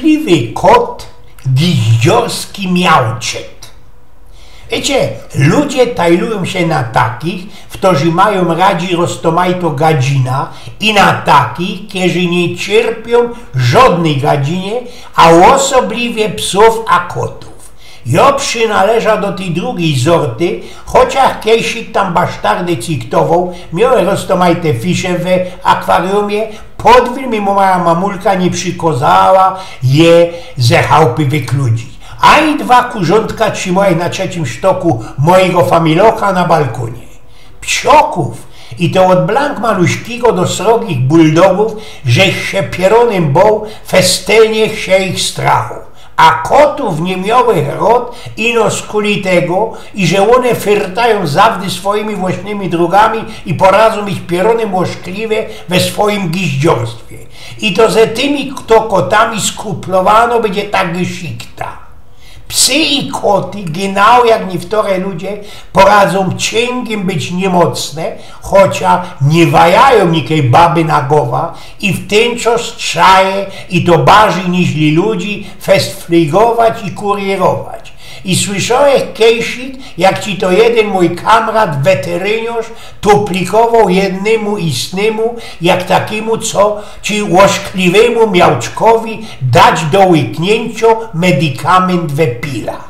łośkliwy kot, giździorski miałczet. Wiecie, ludzie tajlują się na takich, którzy mają radzi roztomajto gadzina i na takich, którzy nie cierpią żadnej gadzinie, a osobliwie psów a kotów. Ja przynależa do tej drugiej sorty, chociaż kiedyś tam basztardy ciktował, miałem roztomajte fisze w akwariumie, podwil mi moja mamulka nie przykozała je ze chałupy wykludzić. A i dwa kurzątka trzymają na trzecim sztoku mojego familocha na balkonie. Psioków i to od blank maluśkiego do srogich bulldogów, że się pieronem bał, festelnie się ich strachu. A kotów nie miały rod ino skulitego i że one fyrtają zawdy swoimi własnymi drogami i poradzą ich pieronem łożkliwie we swoim giździorstwie. I to ze tymi kto kotami skuplowano będzie tak geszikta. Psy i koty, genau jak niektóre ludzie, poradzą cienkiem być niemocne, chociaż nie wajają nikiej baby na głowa i w ten czas trzaje i to bardziej niż ludzi festfligować i kurierować. I słyszałem kiedyś, jak ci to jeden mój kamrat weterynarz tuplikował jednemu istnemu, jak takiemu, co ci łożkliwemu miałczkowi dać do łyknięcia medykament we pilach.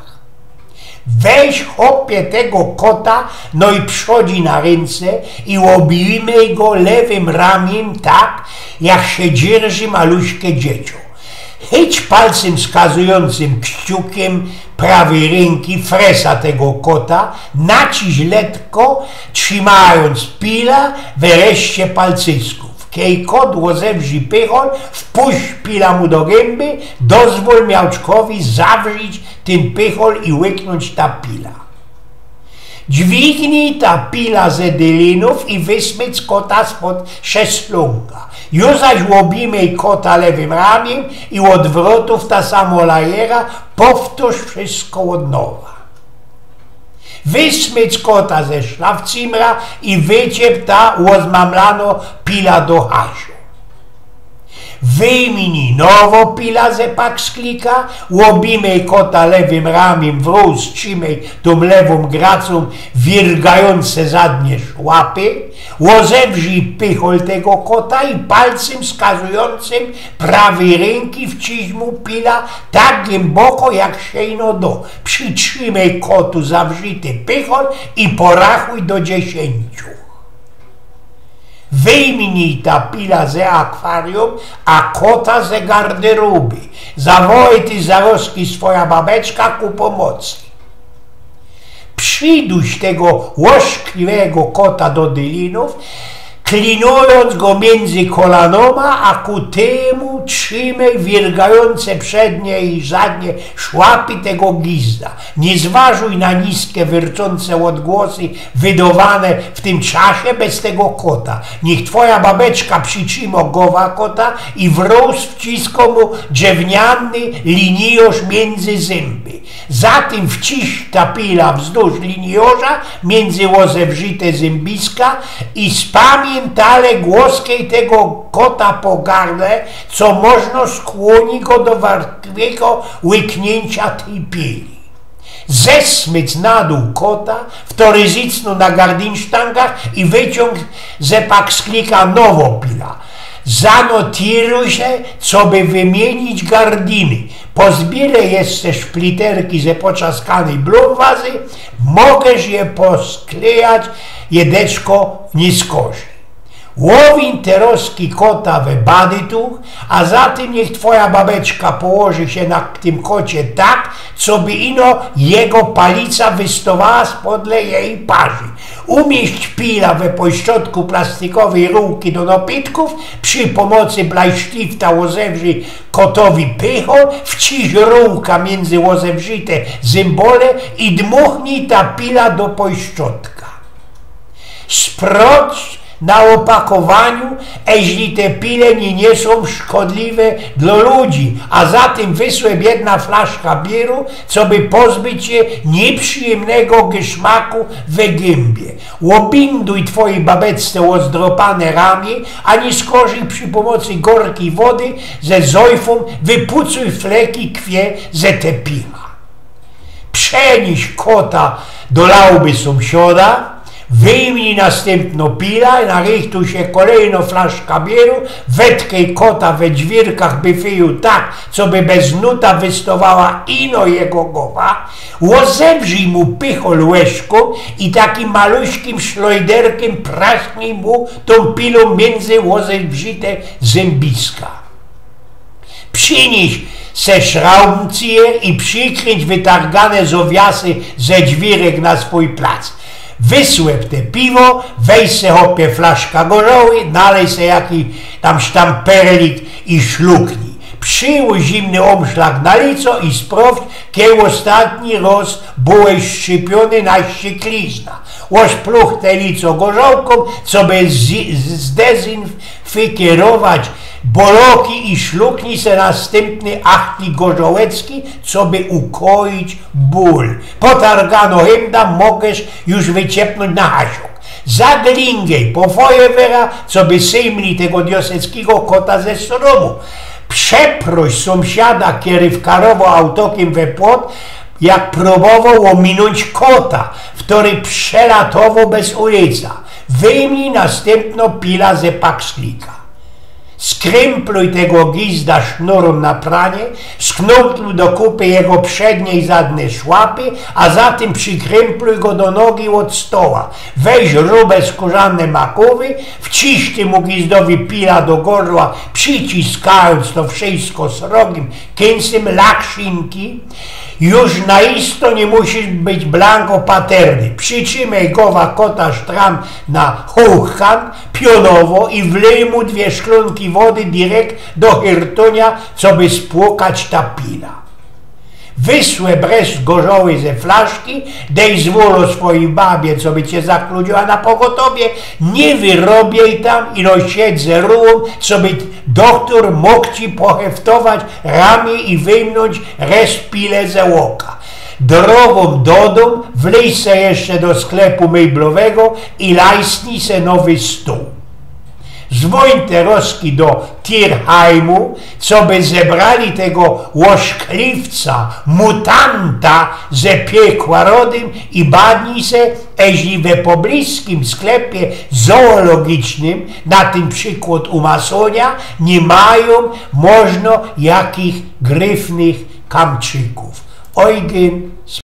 Weź chopie tego kota, no i przodzi na ręce i obijmy go lewym ramieniem tak, jak się dzierży maluśkie dziecię. Chyć palcem wskazującym kciukiem prawej ręki fresa tego kota, naciś letko, trzymając pila wreszcie palcysków. Kiej kot łozewrzy pychol, wpuść pila mu do gęby, dozwól miałczkowi zawrzeć ten pychol i łyknąć ta pila. Dźwignij ta pila ze dylinów i wysmyć kota spod szestlunga. Już zaś łobimy kota lewym ramiem i odwrotów ta samo lajera, powtórz wszystko od nowa. Wysmyć kota ze szlafcimra i wyciep ta łozmamlano pila do hasiu. Wyjmij nowo pila ze pak z klika, łobimy kota lewym ramiem wróz, trzymaj tą lewą gracą wirgające zadnie szłapy, łozewrzyj pychol tego kota i palcem wskazującym prawej ręki wciśnij mu pila tak głęboko jak się ino do. Przytrzymaj kotu zawrzyty pychol i porachuj do 10. Wyjmij ta pila ze akwarium, a kota ze garderoby. Zawołaj ty zaroski swoja babeczka ku pomocy. Przyduś tego łożkliwego kota do dylinów, klinując go między kolanoma, a ku temu trzymaj wirgające przednie i zadnie szłapy tego gizda. Nie zważuj na niskie, wyrczące odgłosy wydawane w tym czasie bez tego kota. Niech twoja babeczka przytrzyma głowa kota i wróz wciska mu drewniany linioż między zęby. Zatem wciś ta pila wzdłuż liniorza między łozewrzyte zębiska i spamiętale głoskiej tego kota po gardle, co można skłoni go do wartkiego łyknięcia tej pili. Zesmyć na dół kota, wtory zicnął na gardynsztangach i wyciąg ze pak z klika nowo pila. Zanotiruj się, co by wymienić gardiny. Pozbieraj jeszcze szpliterki ze poczaskanej blumwazy, możesz je posklejać jedeczko niskości. Łowin teroski kota we badytuch, a zatem niech twoja babeczka położy się na tym kocie tak, co by ino jego palica wystawała spodle jej parzy. Umieść pila we pośrodku plastikowej rurki do napitków, przy pomocy blajsztifta łozewrzy kotowi pychol, wciś rurka między łozewrzyte zębole i dmuchnij ta pila do pośrodka. Sprawdź na opakowaniu, jeśli te pile nie są szkodliwe dla ludzi, a zatem wysłę jedna flaszka bieru, co by pozbyć się nieprzyjemnego geszmaku we gębie. Łobinduj twojej babeczce ozdropane ramię, ani skorzej przy pomocy gorkiej wody ze zojfą, wypucuj fleki kwie ze te pila. Przenieś kota do lauby sąsiada, wyjmij następno pila, narychtuj się kolejno flaszka bieru, wetkaj kota we dźwirkach byfiju tak, co by bez nuta wystawała ino jego głowa, łozewrzyj mu pychol łyżką i takim maluśkim szlojderkiem praśnij mu tą pilą między łozewrzyte zębiska. Przynieś se szraubcję i przykręć wytargane zowiasy ze dźwirek na swój plac. Wysłep te piwo, weź se hopie flaszka gorzoły, nalej se jakiś tam sztamperlik i szluknij. Przyłóż zimny omszlak na lico i sprawdź, kiedy ostatni raz byłeś szczypiony na ścieklizna. Łoż pluch te lico gorzołką, co by zdezynfikować boloki i szluknij se następny achtlik gorzołecki, co by ukoić ból. Potargano hymda mogesz już wyciepnąć na hasiok. Zaglingej po fojewera, co by sejmli tego dioseckiego kota ze stromu. Przeproś sąsiada, kiedy wkarował autokiem we płot, jak próbował ominąć kota, który przelatował bez ulica. Wyjmij następno pila ze paksklika. Skrępluj tego gizda sznurem na pranie, sknątluj do kupy jego przednie i zadnie szłapy, a zatem przykrępluj go do nogi od stoła. Weź grube skórzane makowy, wciśnij mu gizdowi pila do gardła, przyciskając to wszystko srogim kęsem laksinki. Już naisto nie musisz być blanko paterny. Przytrzymaj goła kota sztram na hołchan pionowo i wlej mu 2 szklonki wody direkt do hirtonia, co by spłukać ta pila. Wysłę bresz gorzoły ze flaszki, dej zwolo swojej babie, co by cię zakludziła na pogotowie, nie wyrobiej tam i siedź ze rułą, co by doktor mógł ci poheftować ramię i wyjmnąć resztę pile ze łoka. Drogą dodą wlej se jeszcze do sklepu meblowego i lajsnij se nowy stół. Zwoń te roski do Tirheimu, co by zebrali tego łoszkliwca, mutanta ze piekła rodem i badnij se, jeśli we pobliskim sklepie zoologicznym, na tym przykład u Masonia, nie mają można jakich gryfnych kamczyków. Eugen